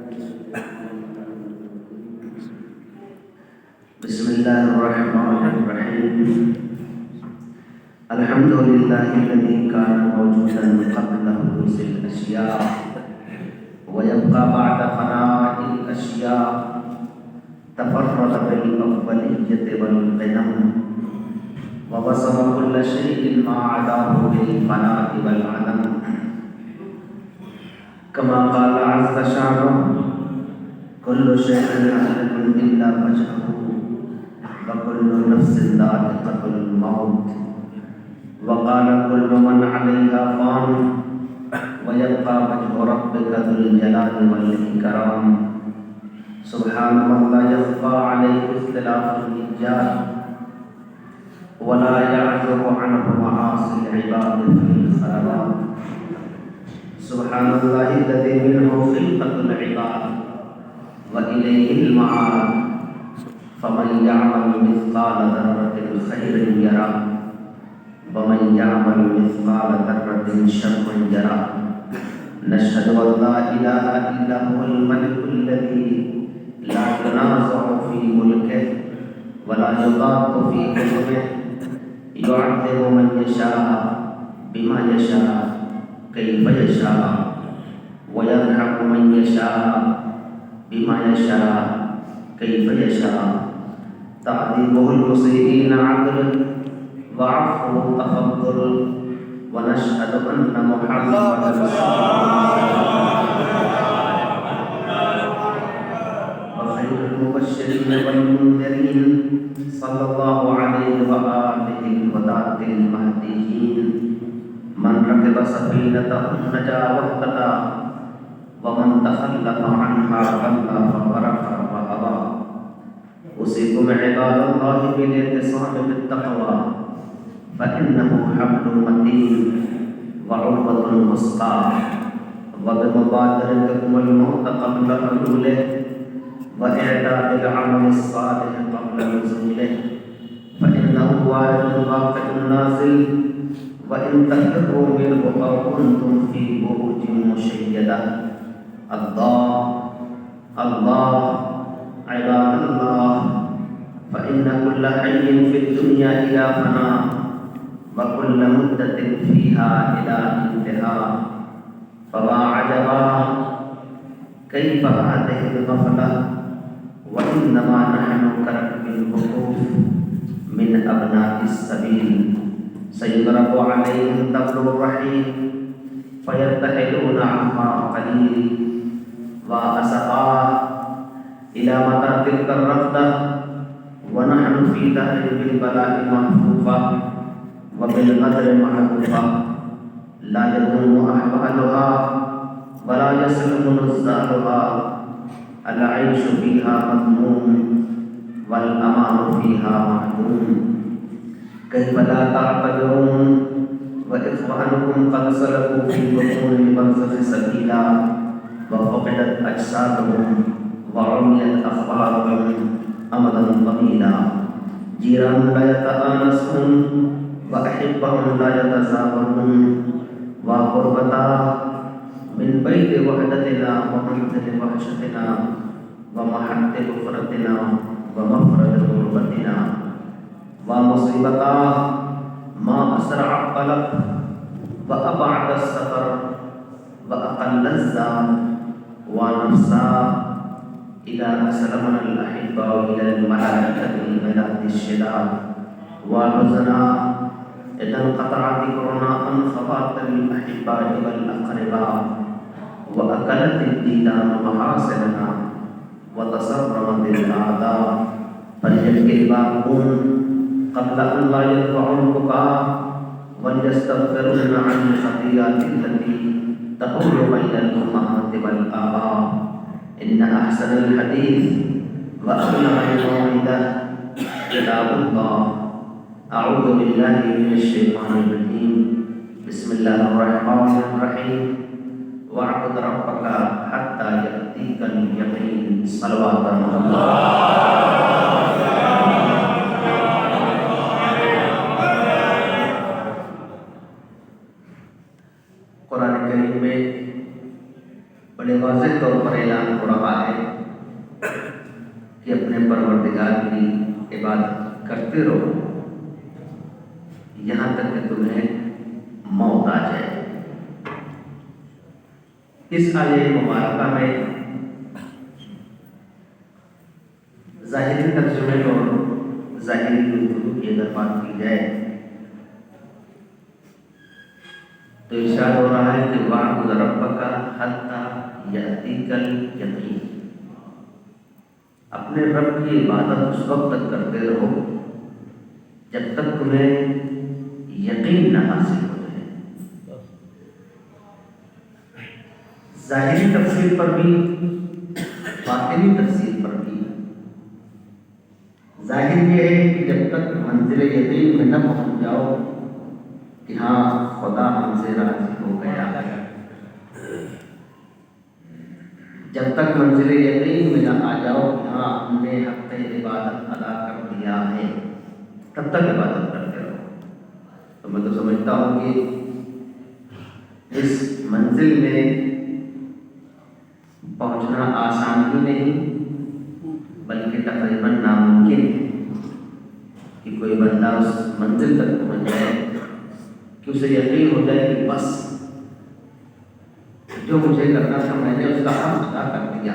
بسم الله الرحمن الرحيم. الحمد لله الذي كان موجودا قبل حدوث الأشياء ويبقى بعد فناء الأشياء. تفرد بالأولية والقدم ووصف كل شيء ما عداه بالفناء والعدم. كما قال عز شانه: كل شيء هالك إلا وجهه وكل نفس ذائقة الموت. وقال: كل من عليها فان ويبقى وجه ربك ذو الجلال والإكرام. سبحان من لا يخفى عليه اختلاف الرجال ولا يعذب عنه معاصي العباد في الخلوات. سبحان الله الذي منه خلقة العباد وإليه المعاد. فمن يعمل مثقال ذرة خيرا يره ومن يعمل مثقال ذرة شرا يره. نشهد أن لا إله إلا هو الملك الذي لا ينازع في ملكه ولا يضاد في حكمه. يعذب من يشاء بما يشاء كيف يشاء ويرحم من يشاء بما يشاء كيف يشاء. تعذيبه المسيئين عدل وعفوه تفضل. ونشهد أن محمدا رسول الله وخير المبشرين والمنذرين صلى الله عليه وآله وذات المهديين. من ركب سفينته نجا واهتدى ومن تخلف عنها ضل فغرق وهوى. أوصيكم عباد الله بالاعتصام بالتقوى فإنه حبل متين وعروة وثقى. وبمبادرتكم الموت قبل حلوله وإعداد العمل الصالح قبل نزوله. فإنه وارد واقع نازل وإن تفروا منه أو كنتم في بروج مشيدة. الله الله عباد الله. فإن كل حي في الدنيا إلى فناء وكل مدة فيها إلى انتهاء. فما عجبا كيف هذه الغفلة وإنما نحن كركب الوقوف من أبناء السبيل. سيضرب عليهم طبل الرحيم فيرتحلون عما قليل وأسفا. إلى متى تلك الرفدة ونحن في دهر بالبلاء محفوفة وبالقدر معروفة. لا يدوم أحوالها ولا يسلم نزالها. العيش فيها مذموم والأمان فيها محدوم. كيف لا تعتبرون وإخوانكم قد سلكوا في بطون البرزخ سبيلا وفقدت أجسادهم وعميت أخبارهم أمدا طويلا. جيران لا يتآنسون وأحبهم لا يتزاورون. وقربتا من بيت وحدتنا ومنزل وحشتنا ومحد غفرتنا ومفرد غربتنا. ومصيبتا ما أسرع الطلب وأبعد السفر وأقل الزاد. ونفسا إذا أسلمنا الأحباء إلى الملائكة البلاد الشداد. وحزنا إذا انقطع ذكرنا عن خواطر الأحباء والأقرباء وأكلت الديدان محاسننا وتصرمت الأعداء. فليبكي الباكون قبل أن لا يدفعوا البكاء وليستغفرن عن الخطيئات التي تحول بين الأمهات والآباء. إن أحسن الحديث وأغلى الموعظة كتاب الله. أعوذ بالله من الشيطان الرجيم. بسم الله الرحمن الرحيم. واعبد ربك حتى يأتيك اليقين. صلوات الله. قرآن کریم میں بڑے واضح طور پر اعلان اعلان ہو رہا ہے کہ اپنے پروردگار کی عبادت کرتے رہو یہاں تک کہ تمہیں موت آ جائے۔ اس آیہ مبارکہ میں ظاہری ترجمے اور ظاہری گفتگو کی اگر بات کی جائے تو ارشاد ہو رہا ہے کہ وَاعْبُدْ رَبَّكَ حَتَّى يَأْتِيكَ الْيَقِينُ، اپنے رب کی عبادت اس وقت تک کرتے رہو جب تک تمہیں یقین نہ حاصل ہو جائے۔ ظاہری تفسیر پر بھی باطنی تفسیر پر بھی ظاہر یہ ہے کہ جب تک منزل یقین میں نہ پہنچ جاؤ کہ ہاں خدا ہم سے راضی ہو گیا ہے، جب تک منزل یقین میں نہ آ جاؤ کہ ہاں ہم نے حق عبادت ادا کر دیا ہے، تب تک عبادت کرتے رہو۔ تو میں تو سمجھتا ہوں کہ اس منزل میں پہنچنا آسان ہی نہیں بلکہ تقریباً ناممکن ہے کہ کوئی بندہ اس منزل تک پہنچ جائے کہ اسے یقین ہو جائے کہ بس جو مجھے کرنا تھا میں نے اس کا حق ادا کر دیا۔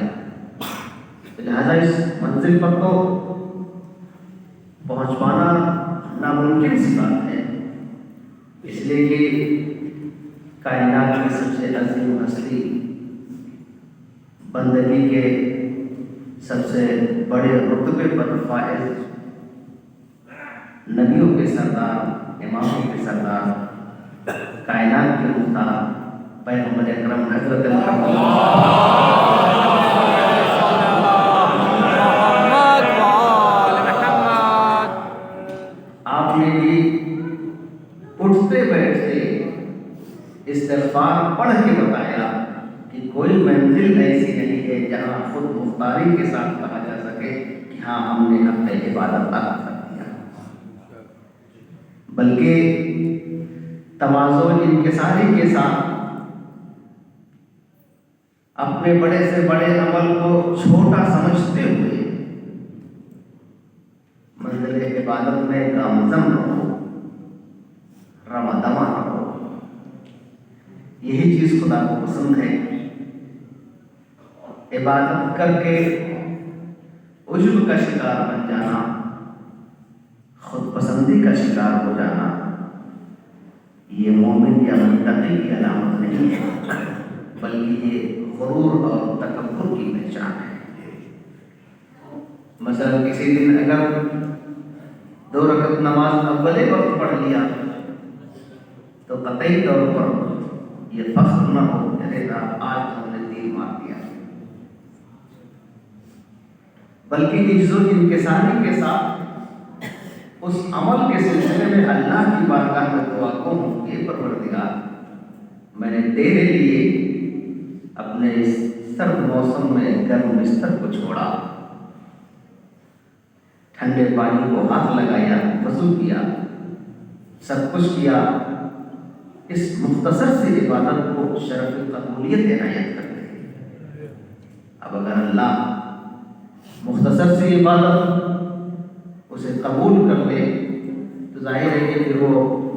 لہذا اس منزل پر تو پہنچ پانا ناممکن سی بات ہے، اس لیے کہ کائنات کی سب سے عظیم ہستی، بندگی کے سب سے بڑے رتبے پر فائز، نبیوں کے سردار، اماموں کے سردار، کائنات کے مختار پیغمبر اکرم حضرت محمد آپ نے بھی اٹھتے بیٹھتے استغفار پڑھ کے بتایا کہ کوئی منزل ایسی نہیں ہے جہاں خود مختاری کے ساتھ کہا جا سکے کہ ہاں ہم نے حق عبادت ادا کر دیا، بلکہ تواضع انکساری کے ساتھ اپنے بڑے سے بڑے عمل کو چھوٹا سمجھتے ہوئے منزل عبادت میں گامزن رہو، رواں دواں رہو۔ یہی چیز خدا کو پسند ہے، عبادت کر کے عجب کا شکار بن جانا، خود پسندی کا شکار ہو جانا، یہ مومن یا متقی کی علامت نہیں ہے بلکہ یہ غرور اور تکبر کی پہچان ہے۔ مثلا کسی دن اگر 2 رکعت نماز اولے وقت پڑھ لیا تو قطعی طور پر یہ فخر نہ ہو کہ آج ہم نے 3 مار دیا، بلکہ عجز و انکساری کے ساتھ اس عمل کے سلسلے میں اللہ کی بارگاہ میں دعا کو کہ پروردگار میں نے تیرے لیے اپنے اس سرد موسم میں گرم بستر کو چھوڑا، ٹھنڈے پانی کو ہاتھ لگایا، وضو کیا، سب کچھ کیا، اس مختصر سی عبادت کو شرف قبولیت عنایت کر دے۔ اب اگر اللہ مختصر سی عبادت اسے قبول کر لے تو ظاہر ہے کہ پھر وہ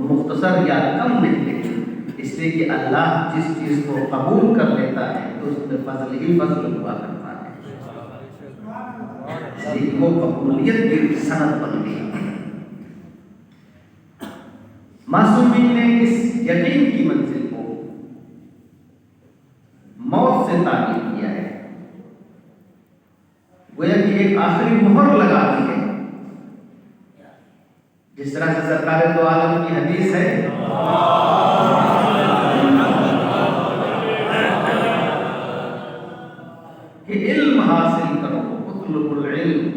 مختصر یا کم نہیں ہے، اس لیے کہ اللہ جس چیز کو قبول کر لیتا ہے تو اس میں فضل ہی فضل ہوا کرتا ہے، اس لیے وہ قبولیت کی سند بن گئی۔ معصومین نے اس یقین کی منزل کو موت سے تعبیر کیا ہے، گویا کہ ایک آخری مہر لگا دی ہے، جس طرح سے سرکار دو عالم کی حدیث ہے کہ علم حاصل کرو، اطلب العلم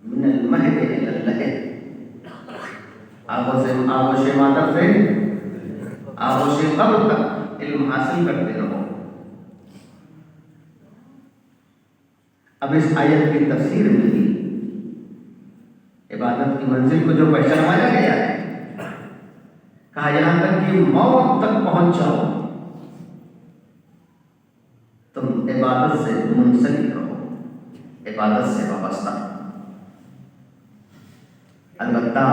من المہد الی اللحد، آغوش مادر سے آغوش قبر تک علم حاصل کرتے رہو۔ اب اس آیت کی تفسیر میں بھی عبادت کی منزل کو جو پہچانوایا گیا ہے، کہا یہاں تک کہ موت تک پہنچ جاؤ تم عبادت سے منسلک رہو، عبادت سے وابستہ۔ البتہ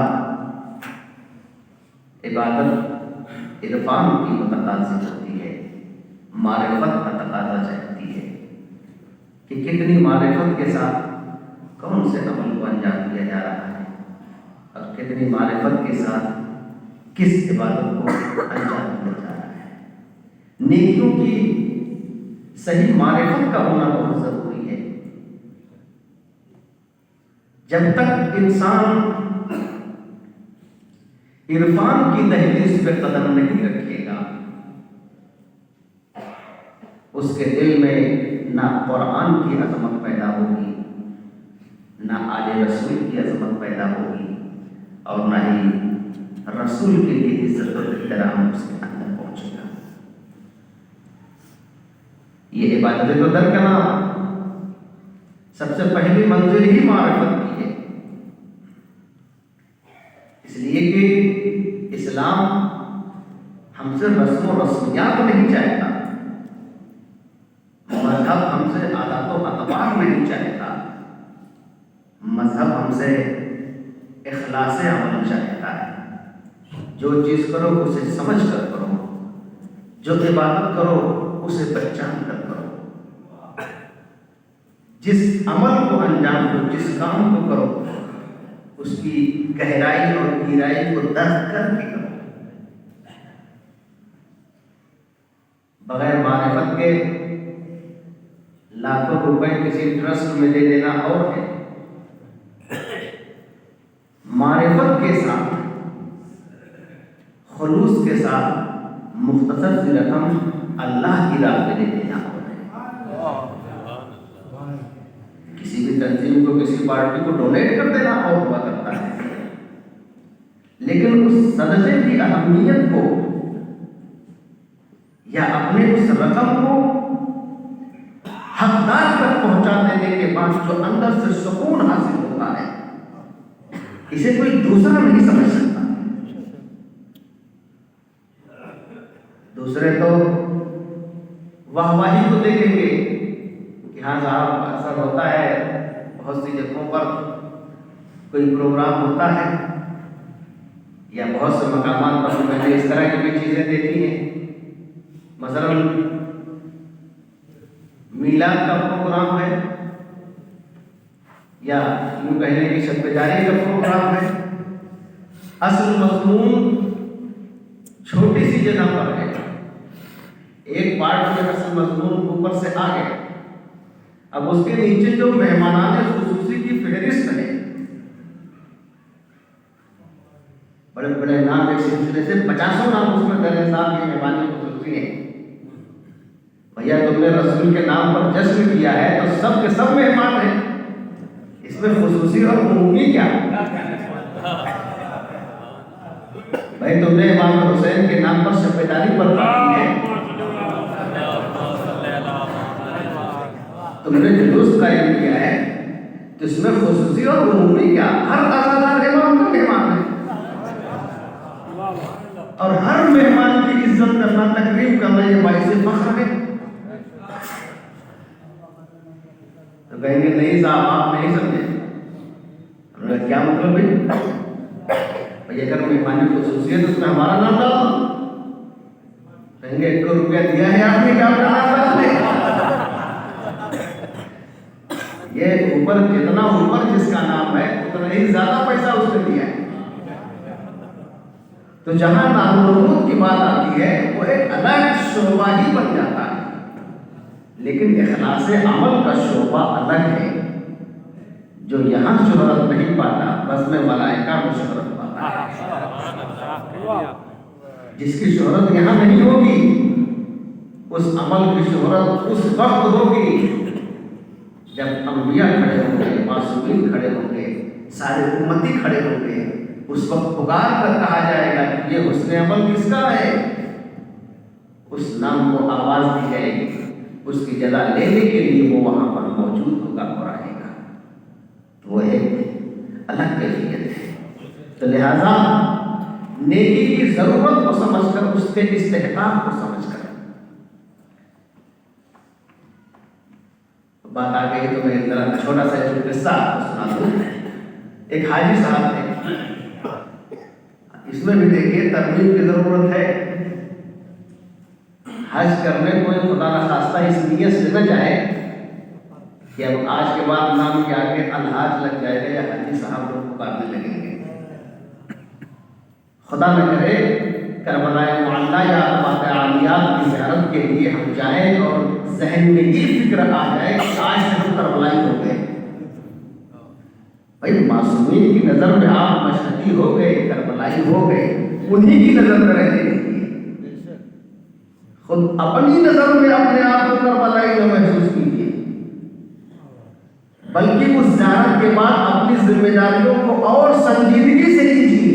عبادت عرفان کی متقاضی ہوتی ہے، معرفت کا تقاضا چاہتی ہے کہ کتنی معرفت کے ساتھ کون سے عمل کو انجام دیا جا رہا ہے اور کتنی معرفت کے ساتھ کس عبادت کو انجام دیا جا رہا ہے۔ نیکیوں کی صحیح معرفت کا ہونا بہت ضروری ہے۔ جب تک انسان عرفان کی دہلیز پہ قدم نہیں رکھے گا، اس کے دل میں نہ قرآن کی عظمت پیدا ہوگی، نہ آل رسول کی عظمت پیدا ہوگی، اور نہ ہی رسول کے لیے عزت و احترام اس کے اندر پہنچے گا۔ یہ عبادت تو درکنہ سب سے پہلی منزل ہی معرفت کی ہے، اس لیے کہ اسلام ہم سے رسم و رسمیات نہیں چاہتا، مذہب ہم سے عادات و اطوار نہیں چاہتا، مذہب ہم سے اخلاص عمل چاہتا ہے۔ جو چیز کرو اسے سمجھ کر کرو، جو عبادت کرو اسے پہچان کر کرو، جس عمل کو انجام دو، جس کام کو کرو اس کی گہرائی اور گہرائی کو درک کر کے کرو۔ بغیر معرفت کے لاکھوں روپے کسی ٹرسٹ میں دے دینا اور ہے، معرفت کے ساتھ خلوص کے ساتھ مختصر سی رقم اللہ کی راہ میں دے دینا اور ہے۔ کسی بھی تنظیم کو، کسی پارٹی کو ڈونیٹ کر دینا اور ہوا کرتا ہے، لیکن اس صدقے کی اہمیت کو یا اپنے اس رقم کو حقدار تک پہنچا دینے کے بعد جو اندر سے سکون حاصل ہوتا ہے، اسے کوئی دوسرا نہیں سمجھ سکتا۔ دوسرے تو واہ واہی کو دیکھیں گے کہ ہاں صاحب اکثر ہوتا ہے، بہت سی جگہوں پر کوئی پروگرام ہوتا ہے یا بہت سے مقامات پر میں نے اس طرح کی بھی چیزیں دیکھی ہیں، مثلا میلاد کا پروگرام ہے یا یوں کہنے کی شب بیداری کا پروگرام ہے، اصل مضمون چھوٹی سی جگہ پر ہے، ایک پارٹ میں اصل مضمون اوپر سے آ گیا، اب اس کے نیچے جو مہمانان خصوصی کی فہرست ہے، بڑے بڑے نام ایک سلسلے سے 50 نام اس میں درج صاحب کی مہمانی خصوصی ہے۔ بھیا تم نے رسول کے نام پر جشن کیا ہے تو سب کے سب مہمان ہیں، اس میں خصوصی اور عمومی کیا؟ بھائی تم نے امام حسین کے نام پر شب بیداری برپا کی ہے، تم نے جلوس قائم کیا ہے، تو اس میں خصوصی اور عمومی کیا؟ ہر عزادار امام کا مہمان ہے، اور ہر مہمان کی عزت کرنا، تکریم کرنا یہ باعث فخر ہے۔ تو کہیں گے نہیں صاحب آپ نہیں سمجھے، کیا مطلب ہے؟ بھائی اگر مہمانی خصوصی ہے تو اس میں ہمارا نام ڈالو، کہیں گے 1 روپیہ دیا ہے آپ نے، کیا بتانا ہے؟ یہ اوپر جتنا اوپر جس کا نام ہے اتنا ہی زیادہ پیسہ اس نے دیا ہے۔ تو جہاں نام مربوط کی بات آتی ہے وہ ایک الگ شعبہ ہی بن جاتا ہے، لیکن اخلاص عمل کا شعبہ الگ ہے، جو یہاں شہرت نہیں پاتا بس میں ملائکہ میں شہرت پاتا ہے۔ جس کی شہرت یہاں نہیں ہوگی اس عمل کی شہرت اس وقت ہوگی جب انبیاء کھڑے ہوں گے، معصومین کھڑے ہوں گے، سارے امتی کھڑے ہوں گے، اس وقت پکار کر کہا جائے گا کہ یہ حسن عمل کس کا ہے، اس نام کو آواز دی جائے گی، اس کی جگہ لینے کے لیے وہ وہاں پر موجود ہوگا اور آئے گا، وہ ایک الگ کیفیت ہے۔ تو لہذا نیکی کی ضرورت کو سمجھ کر، اس کے استحقاق کو سمجھ کر بات آ گئی تو میں ذرا چھوٹا سا ایک قصہ آپ کو سنا دوں. ایک حاجی صاحب تھے. اس میں بھی دیکھیے ترمیم کی ضرورت ہے. حج کرنے کوئی خدا نخواستہ اس نیت سے نہ جائے کہ اب آج کے بعد نام کے آگے الحاج لگ جائے گا یا حاجی صاحب لوگ پکارنے لگیں گے. خدا نہ کرے کربلا معلیٰ یا آباد عالیات کی زیارت کے لیے ہم جائیں اور ذہن میں یہ فکر آ جائے کہ آج سے ہم کربلائی ہو گئے. بھائی معصومین کی نظر میں آپ مشہدی ہو گئے، کربلائی ہو گئے، انہی کی نظر میں رہنے دیجیے. خود اپنی نظر میں اپنے آپ کو کربلائی نہ محسوس کیجیے، بلکہ اس زیارت کے بعد اپنی ذمہ داریوں کو اور سنجیدگی سے لیجیے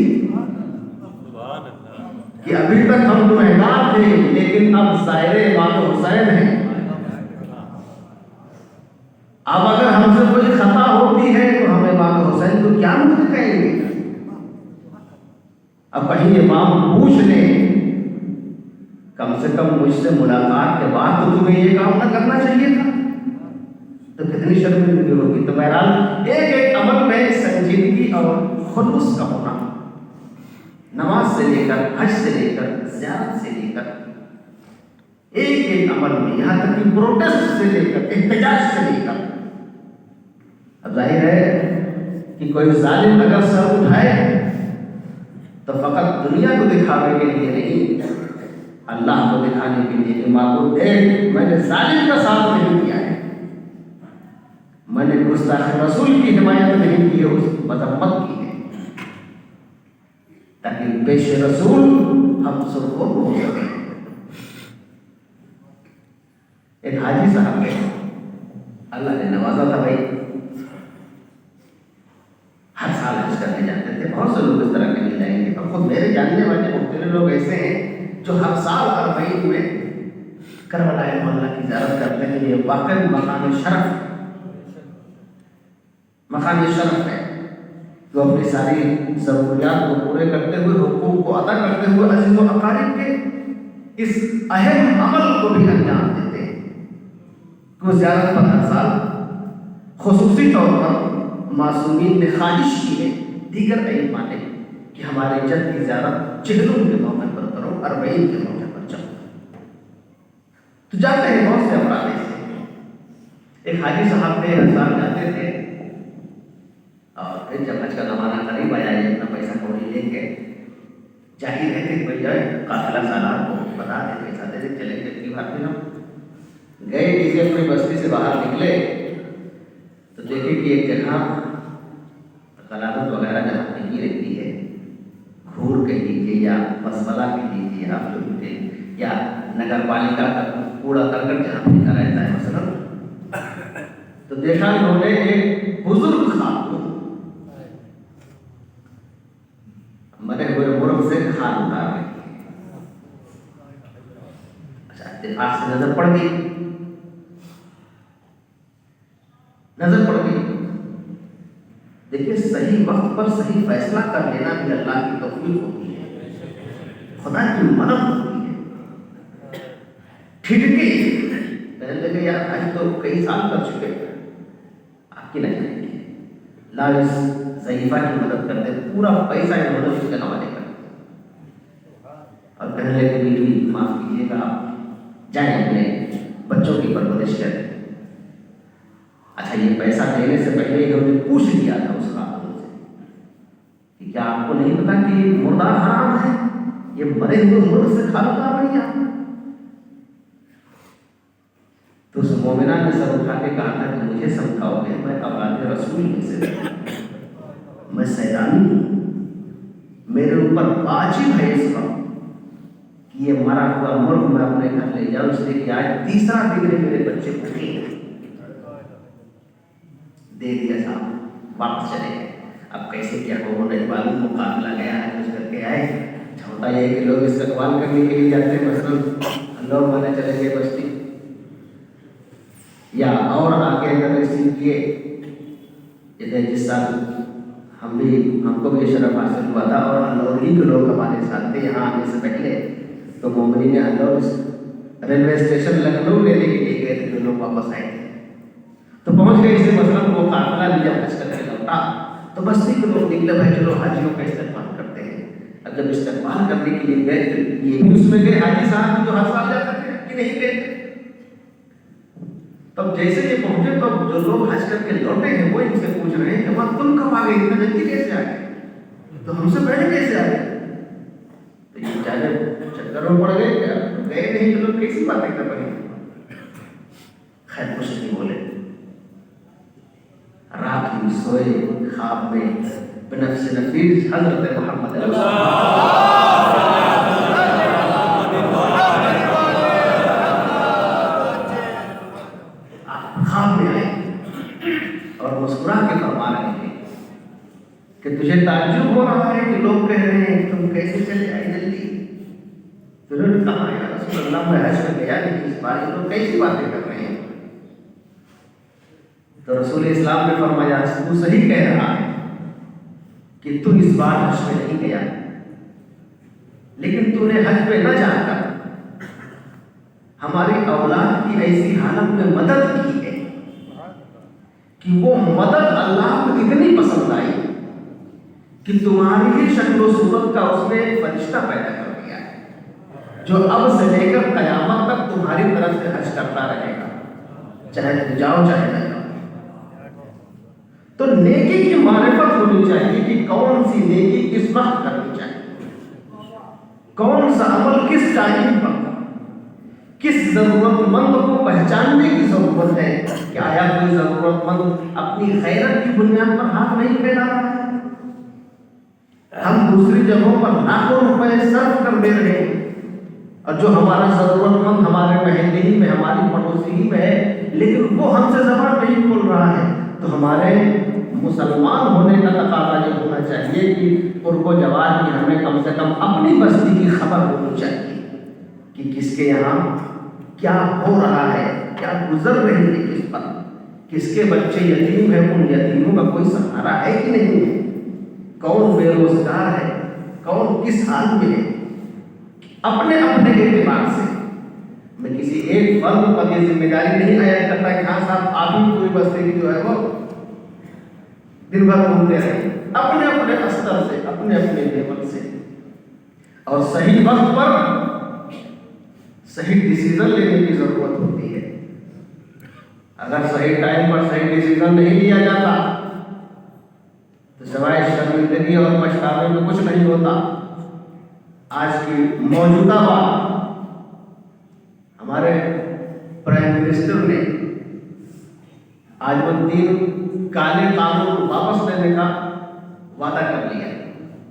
کہ ابھی تک ہم گنہگار تھے لیکن اب زائر امام حسین ہیں. اب اگر ہم سے کوئی خطا ہوتی ہے تو ہم امام حسین کو کیا مجھے کہیں گے؟ اب کہیں امام پوچھ لیں کم سے کم مجھ سے ملاقات کے بعد تو تمہیں یہ کام نہ کرنا چاہیے تھا، تو کتنی شرمندگی ہوگی. تو بہرحال ایک ایک عمل میں سنجیدگی اور خلوص کا ہونا، نماز سے لے کر، حج سے لے کر، زیارت سے لے کر، ایک ایک عمل میں، یہاں تک کہ پروٹیسٹ سے لے کر، احتجاج سے لے کر. اب ظاہر ہے کہ کوئی ظالم اگر سر اٹھائے تو فقط دنیا کو دکھانے کے لیے نہیں، اللہ کو دکھانے کے لیے کہ معبود دیکھ میں نے ظالم کا ساتھ نہیں دیا ہے، میں نے گستاخ رسول کی حمایت نہیں کی ہے، اس کی مذمت کی ہے، تاکہ پیش رسول ہم سب کو ہو سکے. ایک حاجی صاحب ہے، اللہ نے نوازا تھا. بھائی ہر سال حج کرنے جاتے تھے. بہت سے لوگ اس طرح کے مل جائیں گے، اور خود میرے جاننے والے مختلف لوگ ایسے ہیں جو ہر سال ہر مہینے میں کربلا معلیٰ کی زیارت کرتے ہیں. یہ واقعی مقام شرف ہے. جو اپنی ساری ضروریات کو پورے کرتے ہوئے، حقوق کو ادا کرتے ہوئے، عزیز و اقارب کے اس اہم عمل کو بھی انجام دیتے ہیں. وہ زیارت پر ہر سال خصوصی طور پر معصومین نے خواہش کی ہے، دیگر ائمہ نے، کہ ہمارے جد کی زیارت چہلم کے موقع پر کرو، اربعین کے موقع پر چلو. تو جاتے ہیں بہت سے افراد ایسے. ایک حاجی صاحب تھے، ہر سال جاتے تھے، اور پھر جب حج کا زمانہ قریب آیا یہ اپنا پیسہ کوڑی لے کے ظاہر ہے کہ بھائی جائے قافلہ سالار کو بتا دیں پیسہ دے دیں چلیں گے. کی بات نہیں گئے کسی اپنی بستی سے باہر نکلے تو دیکھے کہ ایک جگہ غلاظت وغیرہ جہاں نہیں رہتی ہے، گھور کہہ لیجیے یا مسملہ کہہ لیجیے آپ جو بھی یا نگر پالکا کا کوڑا کرکٹ جہاں پھینکا رہتا ہے مثلا، تو دیکھا انہوں نے ایک بزرگ خاتون مرے ہوئے مرغ سے کھان اتار رہی ہے. اچھا اتفاق سے نظر پڑ گئی. دیکھیے صحیح وقت پر صحیح فیصلہ کر لینا بھی اللہ کی توفیق ہوتی ہے، خدا کی مدد ہوتی ہے. ٹھٹکی کہنے لگے یار آج تو کئی سال کر چکے آپ کی نہیں ہے، لالچ ضعیفہ کی مدد کرتے، پورا پیسہ انہوں نے اس کے حوالے کر دیا اور کہنے لگے بیٹی معاف کیجیے گا، آپ جائیں اپنے بچوں کی پرورش کریں. اچھا یہ پیسہ دینے سے پہلے انہوں نے پوچھ لیا تھا اس خاتون سے کہ کیا آپ کو نہیں پتا کہ مردار حرام ہے، یہ مرے ہوئے مرغ سے کھان اتار رہی ہے. تو اس مومنہ نے سر اٹھا کے کہا تھا کہ مجھے سمجھاؤ گے، میں اولاد رسول میں سے میں سیدانی ہوں، میرے اوپر واجب ہے اس وقت کہ یہ مرا ہوا مرغ میں اپنے گھر لے جاؤں، اس لیے کہ آج تیسرا دن ہے میرے بچے بھوکے ہیں. دے دیا صاحب، واپس چلے گئے. اب کیسے کیا ہو نہیں معلوم، مقابلہ گیا ہے کچھ کر کے آئے. ہوتا یہ کہ لوگ استقبال کرنے کے لیے جاتے ہیں، مثلاً لوگ مانے چلے گئے بستی یا اور آگے اگر رسیو کیے. جس سال ہم کو بھی شرف حاصل ہوا تھا اور اللہ ہی کے لوگ ہمارے ساتھ تھے یہاں آنے سے پہلے، تو مومنین اللہ ریلوے اسٹیشن لکھنؤ لینے کے لیے گئے تھے، جو لوگ واپس آئے تھے. تو پہنچ گئے اسے مثلاً وہ قافلہ بھی جب حج کر کے لوٹا تو بستی کے لوگ نکلے بھائی چلو حاجیوں کا استقبال کرتے ہیں. اب جب استقبال کرنے کے لیے گئے تو یہ بھی اس میں گئے حاجی صاحب جو ہر سال جاتے تھے کہ نہیں گئے. تب جیسے یہ پہنچے تو جو لوگ حج کر کے لوٹے ہیں وہ ان سے پوچھ رہے ہیں کہ وہاں تم کب آ گئے, اتنا جلدی کیسے آ گئے, تو ہم سے پہلے کیسے آ گئے. تو یہ بیچارے چکر میں پڑ گئے, کیا گئے نہیں تو لوگ کیسی باتیں کر رہے ہیں. خیر کچھ نہیں بولے. رات میں سوئے خواب میں بنفس نفیس حضرت محمد خواب میں آئے اور مسکرا کے فرما رہے ہیں کہ تجھے تعجب ہو رہا ہے کہ لوگ کہہ رہے ہیں تم کیسے چلے آئے جلدی. تو انہوں نے کہا یا رسول اللہ میں حج میں گیا نہیں اس بار, یہ لوگ کیسی باتیں کر رہے ہیں. تو رسول اسلام نے فرمایا تو صحیح کہہ رہا ہے کہ تو اس بار حج میں نہیں گیا, لیکن تو نے حج پہ نہ جا کر ہماری اولاد کی ایسی حالت میں مدد کی ہے کہ وہ مدد اللہ کو اتنی پسند آئی کہ تمہاری ہی شکل و صورت کا اس نے ایک فرشتہ پیدا کر دیا ہے جو اب سے لے کر قیامت تک تمہاری طرف سے حج کرتا رہے گا, چاہے تم جاؤ چاہے نہ جاؤ. تو نیکی کی معرفت ہونی چاہیے کہ کون سی نیکی کس وقت کرنی چاہیے, کون سا عمل کس ٹائم پر, کس ضرورت مند کو پہچاننے کی ضرورت ہے کہ آیا کوئی ضرورت مند اپنی خیرت کی بنیاد پر ہاتھ نہیں پھیلا رہا ہے. ہم دوسری جگہوں پر لاکھوں روپے صرف کر دے رہے ہیں اور جو ہمارا ضرورت مند ہمارے محلے ہی میں, ہماری پڑوسی ہی میں ہے, لیکن وہ ہم سے زبان نہیں کھول رہا ہے. تو ہمارے مسلمان ہونے کا تقاضا یہ ہونا چاہیے کہ قرب و جوار کی ہمیں کم سے کم اپنی بستی کی خبر ہونی چاہیے کہ کس کے یہاں کیا ہو رہا ہے, کیا گزر رہی ہے کس پر, کس کے بچے یتیم ہیں, ان یتیموں کا کوئی سہارا ہے کہ نہیں ہے, کون بے روزگار ہے, کون کس حال میں ہے. اپنے اپنے اعتبار سے میں کسی ایک فرد پر یہ ذمہ داری نہیں عائد کرتا کہ ہاں صاحب آپ ہی پوری بستی کی جو ہے وہ دن بھر گھومتے رہے, اپنے اپنے استر سے, اپنے اپنے لیول سے, اور صحیح وقت پر صحیح ڈیسیزن لینے کی ضرورت ہوتی ہے. اگر صحیح ٹائم پر صحیح ڈیسیزن نہیں لیا جاتا تو سوائے شرمندگی اور پچھتاوے میں کچھ نہیں ہوتا. آج کی موجودہ بات ہمارے پرائم منسٹر نے آج وہ 3 کالے قانون واپس لینے کا وعدہ کر لیا.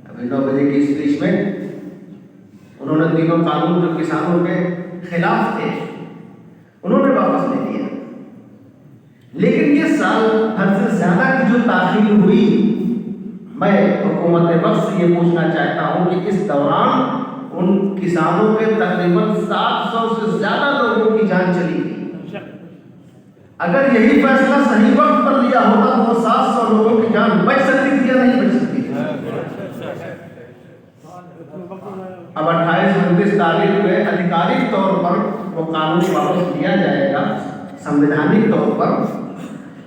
ابھی 9 بجے کی اسپیچ میں انہوں نے 3 قانون جو کسانوں کے خلاف تھے انہوں نے واپس لے لیا. لیکن یہ سال بھر سے زیادہ کی جو تاخیر ہوئی, میں حکومت وقت سے یہ پوچھنا چاہتا ہوں کہ اس دوران ان کسانوں کے تقریباً 700 سے زیادہ لوگوں کی جان چلی گئی. اگر یہی فیصلہ صحیح وقت پر لیا ہوتا تو وہ 700 لوگوں کی جان بچ سکتی تھی یا نہیں بچ سکتی تھی. اب 28-29 تاریخ میں ادھیکارک طور پر وہ قانون واپس لیا جائے گا سمویدھانک طور پر,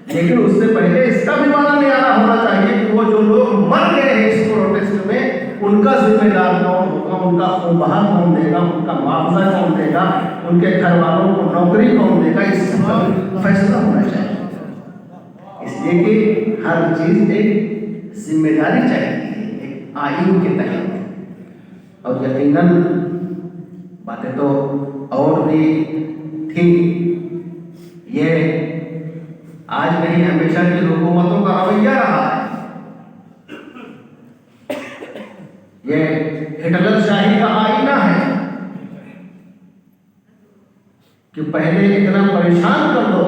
لیکن اس سے پہلے اس کا بھی وعدہ نعرہ ہونا چاہیے کہ وہ جو لوگ مر گئے ہیں اس پروٹیسٹ میں ان کا ذمہ دار کون ہوگا, ان کا خون بہا کون دے گا, ان کا معاوضہ کون دے گا, ان کے گھر والوں کو نوکری کون دے گا, اس کا فیصلہ ہونا چاہیے. اس لیے کہ ہر چیز ایک ذمہ داری چاہیے ایک آئین کے تحت. اور یقیناً باتیں تو اور بھی تھیں, یہ آج نہیں ہمیشہ کی حکومتوں کا رویہ رہا ہے. یہ ہٹلر شاہی کا آئینہ ہے کہ پہلے اتنا پریشان کر دو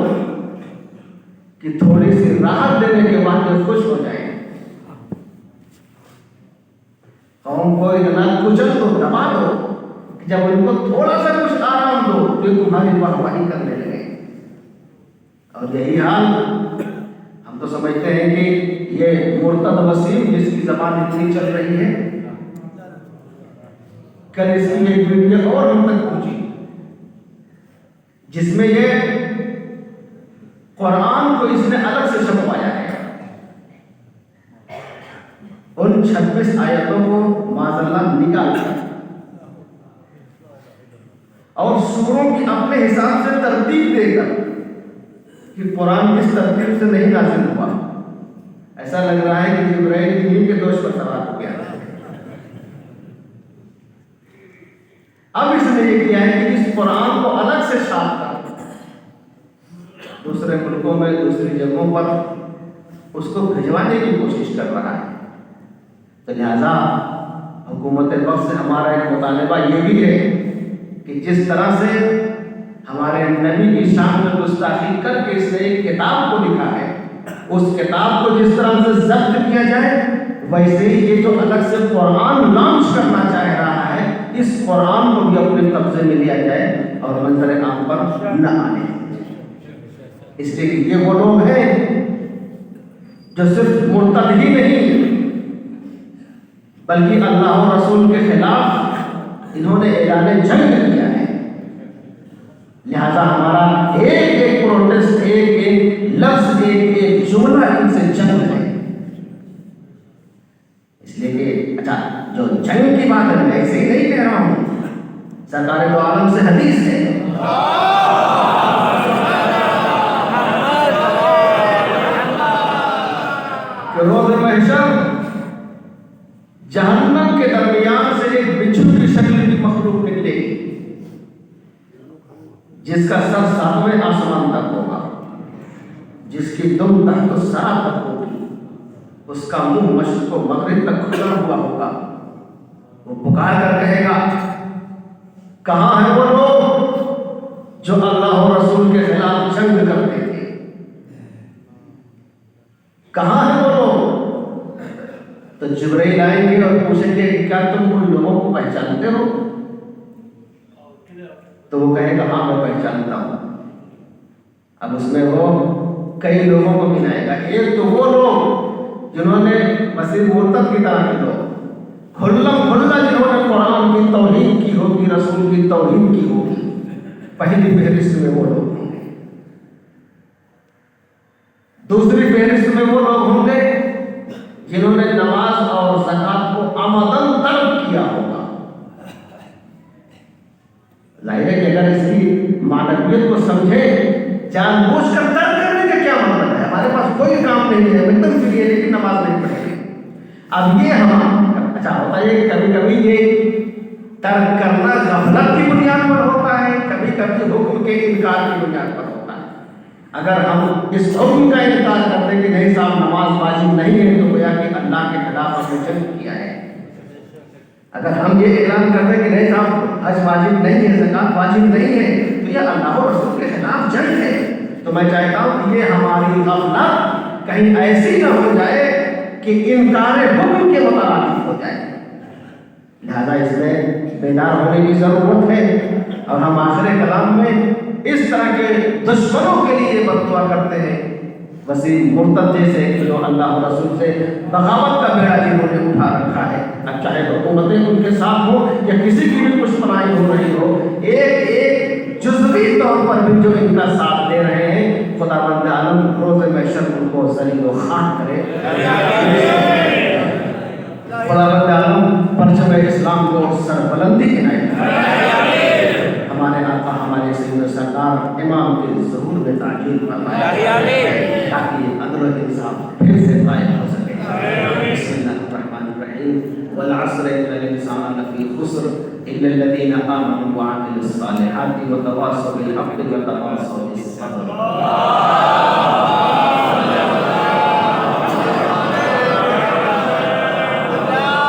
کہ تھوڑی سی راحت دینے کے بعد وہ خوش ہو جائیں. قوم کو اتنا کچل دو, دبا دو کہ جب ان کو تھوڑا سا کچھ آرام دو تو یہ تمہاری واہواہی کرنے لگے. اور یہی حال ہم تو سمجھتے ہیں کہ یہ مرتد وسیم جس کی زبان اتنی چل رہی ہے, کل اس کی ایک ویڈیو اور ہم تک پہنچی جس میں یہ قرآن کو اس نے الگ سے چھپوایا ہے. ان 26 آیتوں کو معاذ اللہ نکال دیا اور سوروں کی اپنے حساب سے ترتیب دے کر کہ قرآن کس ترتیب سے نہیں نازل ہوا. ایسا لگ رہا ہے کہ جبرائیل دین کے دوش پر سوار ہو گیا. اب اس نے یہ کیا ہے کہ اس قرآن کو الگ سے چھاپ کر دوسرے ملکوں میں دوسری جگہوں پر اس کو بھجوانے کی کوشش کر رہا ہے. تو لہذا حکومت وقت سے ہمارا ایک مطالبہ یہ بھی ہے کہ جس طرح سے ہمارے نبی کی شان میں گستاخی کر کے اس نے ایک کتاب کو لکھا ہے، اس کتاب کو جس طرح سے ضبط کیا جائے، ویسے ہی یہ جو الگ سے قرآن لانچ کرنا چاہ رہا ہے، اس قرآن کو بھی اپنے قبضے میں لیا جائے اور منظر عام پر نہ آنے. اس لیے کہ یہ وہ لوگ ہیں جو صرف مرتد ہی نہیں بلکہ اللہ و رسول کے خلاف انہوں نے اعلان جنگ کیا ہے. لہذا ہمارا ایک ایک پروٹیسٹ، ایک ایک لفظ، ایک ایک جملہ ان سے جنگ ہے. اس لیے کہ اچھا جو جنگ کی بات ہے میں ایسے ہی نہیں کہہ رہا ہوں، سرکار دو عالم سے حدیث ہے کہ روز محشر جہنم کے درمیان سے ایک بچھو کی شکل کی مخلوق نکلے گی جس کا سر 7ویں آسمان تک ہوگا، جس کی دم تحت الثری تک ہوگی، اس کا منہ مشرق و مغرب تک کھلا ہوا ہوگا. وہ پکار کر کہے گا کہاں ہیں وہ لوگ جو اللہ و رسول کے خلاف جنگ کرتے تھے؟ کہاں ہیں وہ لوگ؟ تو جبرائیل آئیں گے اور پوچھیں گے کیا تم ان لوگوں کو پہچانتے ہو؟ تو وہ کہے گا ہاں میں پہچانتا ہوں. اب اس میں وہ کئی لوگوں کو ملائے گا. ایک تو وہ لوگ جنہوں نے مسیح مرتد کی طرح کے لوگ کھلم کھلا جنہوں نے قرآن کی توہین کی ہوگی، رسول کی توہین کی ہوگی، پہلی فہرست میں وہ لوگ ہوں گے. دوسری فہرست میں وہ لوگ ہوں گے جنہوں نے نماز اور زکوٰۃ کو عمدن ترک کیا ہوگا. ظاہر ہے کہ اگر اس کی معنویت کو سمجھے، جان بوجھ کر ترک کرنے کا کیا مطلب ہے؟ ہمارے پاس کوئی کام نہیں ہے، مطلب پھر یہ لیکن نماز نہیں پڑھیں. اب یہ اچھا ہوتا ہے کہ کبھی کبھی یہ ترک کرنا غفلت کی بنیاد پر ہوتا ہے، کبھی کبھی حکم کے انکار کی بنیاد پر ہوتا ہے. اگر ہم اس حکم کا انکار کرتے کہ نہیں صاحب نماز واجب نہیں ہے تو گویا کہ اللہ کے خلاف ہم نے جنگ کیا ہے. اگر ہم یہ اعلان کرتے کہ نہیں صاحب حج واجب نہیں ہے، زکوٰۃ واجب نہیں ہے، تو یہ اللہ و رسول کے خلاف جنگ ہے. تو میں چاہتا ہوں کہ یہ ہماری غفلت کہیں ایسی نہ ہو جائے کہ انکار حکم کے مترادف ہو جائے. لہذا اس میں بیدار ہونے کی ضرورت ہے. اور ہم آخر کلام میں اس طرح کے دشمنوں کے لیے بد دعا کرتے ہیں، وسیم مرتد جیسے کہ جو اللہ و رسول سے بغاوت کا بیڑا جنہوں نے اٹھا رکھا ہے. اب چاہے حکومتیں ان کے ساتھ ہو یا کسی کی بھی دشمنائی ہو رہی ہو، ایک ایک جزوی طور پر بھی جو ان کا ساتھ دے رہے ہیں، خداوند عالم روز محشر ان کو ذلیل و خوار کرے. خداوند عالم پرچم اسلام کو سربلندی عنایت کرے. ہمارے آقا ہمارے سید سرکار امام کے ظہور میں تعجیل فرمائے تاکہ عدل و انصاف پھر سے قائم ہو سکے. بسم اللہ الرحمن الرحیم. والعصر ان الانسان لفی خسر الا الذین آمنوا وعملوا الصالحات وتواصوا بالحق وتواصوا بالصبر.